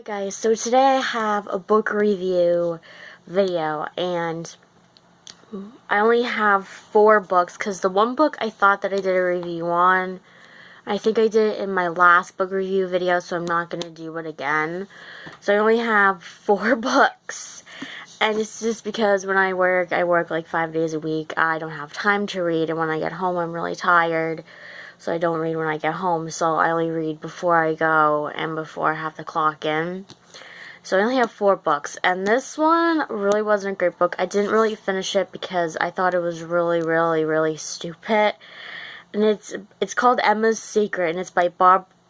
Guys, so today I have a book review video, and I only have 4 books because the one book I thought that I did a review on, I think I did it in my last book review video, so I'm not going to do it again. So I only have 4 books, and it's just because when I work like 5 days a week. I don't have time to read, and when I get home I'm really tired. So I don't read when I get home, so I only read before I go and before I have to clock in. So I only have 4 books, and this one really wasn't a great book. I didn't really finish it because I thought it was really stupid. And it's called Emma's Secret, and it's by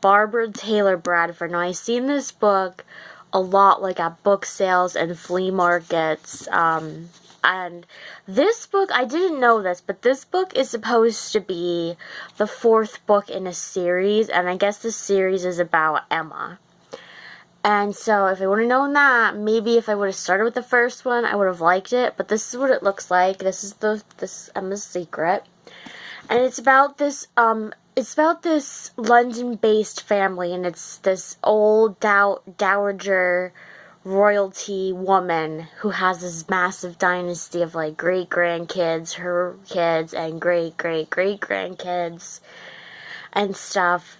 Barbara Taylor Bradford. Now, I've seen this book a lot, like at book sales and flea markets, and this book, I didn't know this, but this book is supposed to be the 4th book in a series, and I guess this series is about Emma. And so, if I would have known that, maybe if I would have started with the first one, I would have liked it, but this is what it looks like. This is Emma's Secret. And it's about this London-based family, and it's this old dowager royalty woman who has this massive dynasty of like great-grandkids, her kids, and great-great-great-grandkids and stuff.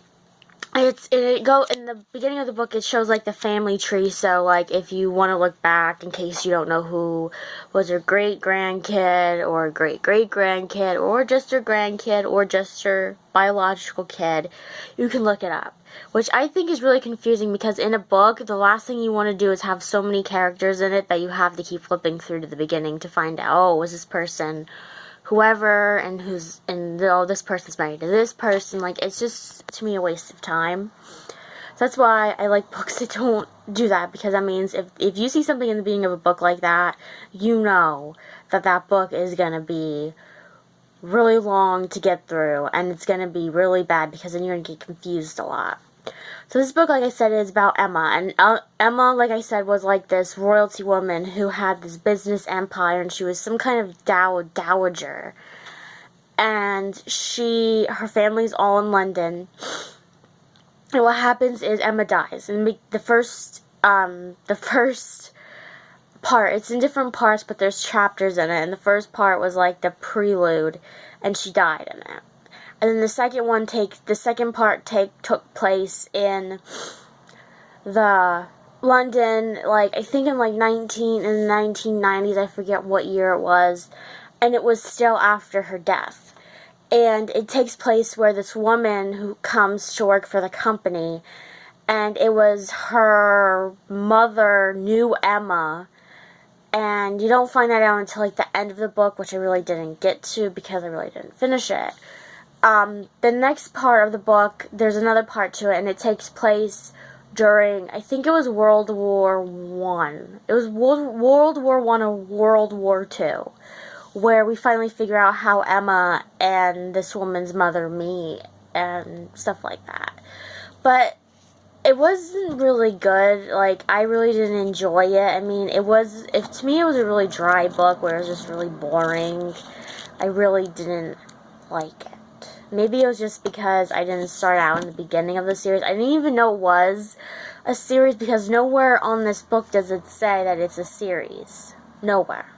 In the beginning of the book, it shows like the family tree, so like if you want to look back in case you don't know who was her great-grandkid or great-great-grandkid or just her grandkid or just her biological kid, you can look it up. Which I think is really confusing because in a book, the last thing you want to do is have so many characters in it that you have to keep flipping through to the beginning to find out, oh, was this person whoever, and this person's married to this person. Like, it's just, to me, a waste of time. So that's why I like books that don't do that, because that means if you see something in the beginning of a book like that, you know that that book is going to be really long to get through, and it's going to be really bad because then you're going to get confused a lot. So this book, like I said, is about Emma, and Emma, like I said, was like this royalty woman who had this business empire, and she was some kind of dowager, and her family's all in London, and what happens is Emma dies, and the first part, it's in different parts, but there's chapters in it, and the first part was like the prelude, and she died in it. And then the second part took place in the London, like, I think in the 1990s, I forget what year it was, and it was still after her death. And it takes place where this woman who comes to work for the company, and it was her mother knew Emma, and you don't find that out until like the end of the book, which I really didn't get to because I really didn't finish it. The next part of the book, there's another part to it, and it takes place during, I think it was World War One. It was World War One or World War Two, where we finally figure out how Emma and this woman's mother meet and stuff like that. But it wasn't really good. Like, I really didn't enjoy it. I mean, to me it was a really dry book where it was just really boring. I really didn't like it. Maybe it was just because I didn't start out in the beginning of the series. I didn't even know it was a series because nowhere on this book does it say that it's a series. Nowhere.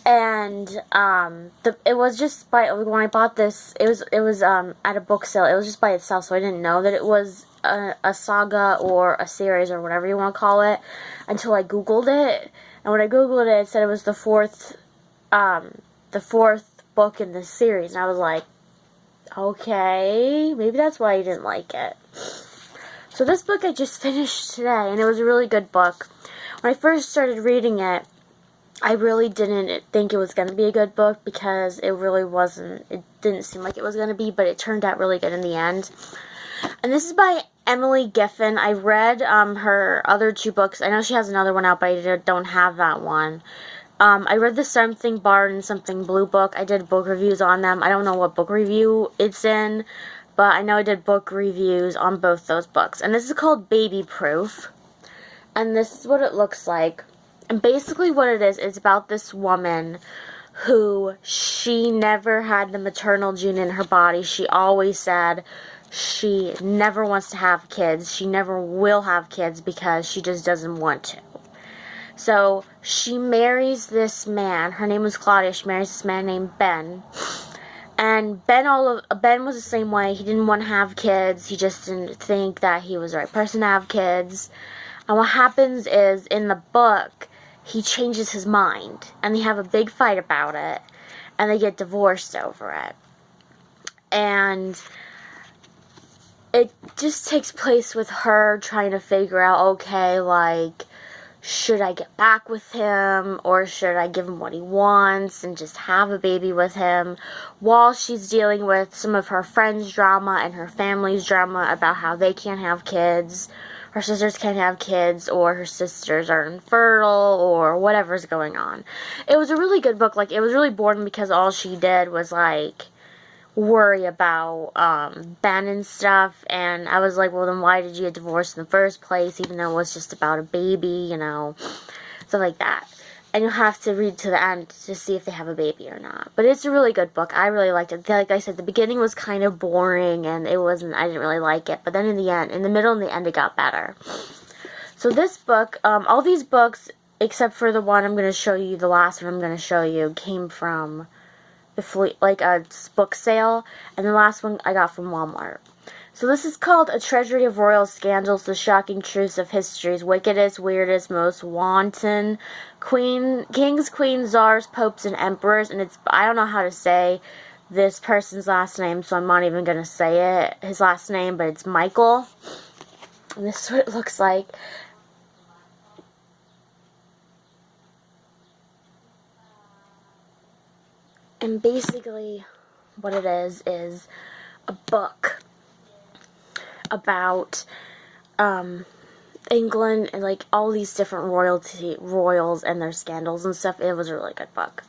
And it was just when I bought this, it was at a book sale. It was just by itself, so I didn't know that it was a saga or a series or whatever you want to call it until I Googled it. And when I Googled it, it said it was the fourth book in this series, and I was like, okay, maybe that's why I didn't like it. So this book I just finished today, and it was a really good book. When I first started reading it, I really didn't think it was going to be a good book because it really wasn't. It didn't seem like it was going to be, but it turned out really good in the end. And this is by Emily Giffin. I read her other 2 books. I know she has another one out, but I don't have that one. I read the Something Barred and Something Blue book. I did book reviews on them. I don't know what book review it's in, but I know I did book reviews on both those books. And this is called Baby Proof. And this is what it looks like. And basically what it is about this woman who she never had the maternal gene in her body. She always said she never wants to have kids. She never will have kids because she just doesn't want to. So she marries this man. Her name was Claudia. She marries this man named Ben. And Ben was the same way. He didn't want to have kids. He just didn't think that he was the right person to have kids. And what happens is, in the book, he changes his mind. And they have a big fight about it. And they get divorced over it. And it just takes place with her trying to figure out, okay, like, should I get back with him, or should I give him what he wants and just have a baby with him, while she's dealing with some of her friends' drama and her family's drama about how they can't have kids, her sisters can't have kids, or her sisters are infertile, or whatever's going on. It was a really good book. Like, it was really boring because all she did was, like, worry about Ben and stuff, and I was like, well, then why did you get divorced in the first place, even though it was just about a baby, you know, stuff like that. And you'll have to read to the end to see if they have a baby or not. But it's a really good book. I really liked it. Like I said, the beginning was kind of boring, and I didn't really like it, but then in the middle and the end, it got better. So this book, all these books, except for the one I'm going to show you, the last one I'm going to show you, came from a book sale, and the last one I got from Walmart. So this is called A Treasury of Royal Scandals, the Shocking Truths of History's Wickedest, Weirdest, Most Wanton Kings, Queens, Czars, Popes, and Emperors. And I don't know how to say this person's last name, so I'm not even going to say his last name, but it's Michael. And this is what it looks like. And basically, what it is a book about England and, like, all these different royals and their scandals and stuff. It was a really good book.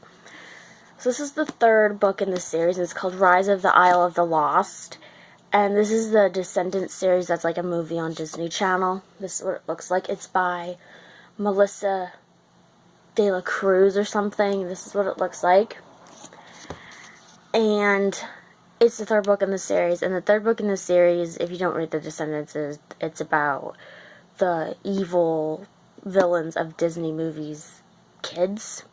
So this is the third book in the series. It's called Rise of the Isle of the Lost. And this is the Descendants series that's like a movie on Disney Channel. This is what it looks like. It's by Melissa de la Cruz or something. This is what it looks like. And it's the third book in the series. And the third book in the series, if you don't read The Descendants, it's about the evil villains of Disney movies' kids.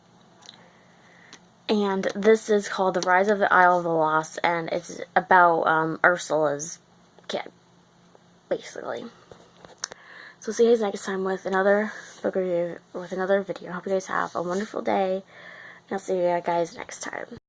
And this is called The Rise of the Isle of the Lost, and it's about Ursula's kid, basically. So see you guys next time with another book review, with another video. I hope you guys have a wonderful day, and I'll see you guys next time.